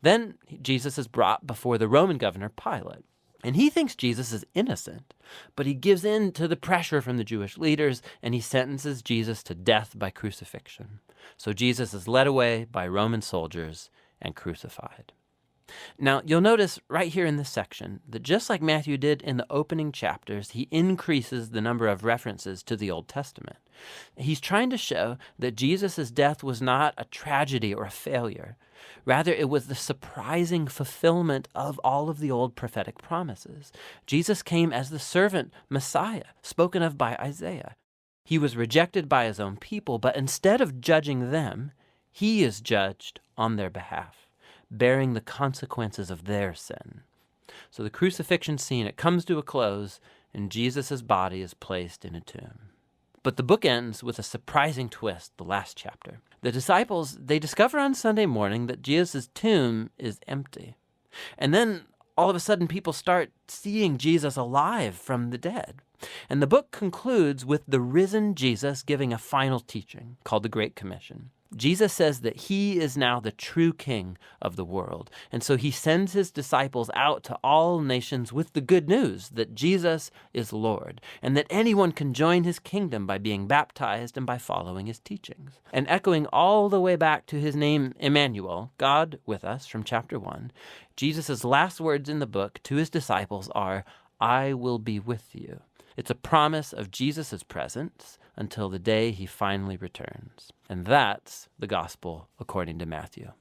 Then Jesus is brought before the Roman governor Pilate. And he thinks Jesus is innocent, but he gives in to the pressure from the Jewish leaders, and he sentences Jesus to death by crucifixion. So Jesus is led away by Roman soldiers and crucified. Now, you'll notice right here in this section that just like Matthew did in the opening chapters, he increases the number of references to the Old Testament. He's trying to show that Jesus' death was not a tragedy or a failure. Rather, it was the surprising fulfillment of all of the old prophetic promises. Jesus came as the servant Messiah, spoken of by Isaiah. He was rejected by his own people, but instead of judging them, he is judged on their behalf, bearing the consequences of their sin. So the crucifixion scene, it comes to a close, and Jesus' body is placed in a tomb. But the book ends with a surprising twist, the last chapter. The disciples, they discover on Sunday morning that Jesus' tomb is empty. And then all of a sudden people start seeing Jesus alive from the dead. And the book concludes with the risen Jesus giving a final teaching called the Great Commission. Jesus says that he is now the true king of the world. And so he sends his disciples out to all nations with the good news that Jesus is Lord and that anyone can join his kingdom by being baptized and by following his teachings. And echoing all the way back to his name, Emmanuel, God with us, from chapter 1, Jesus' last words in the book to his disciples are, "I will be with you." It's a promise of Jesus' presence until the day he finally returns. And that's the gospel according to Matthew.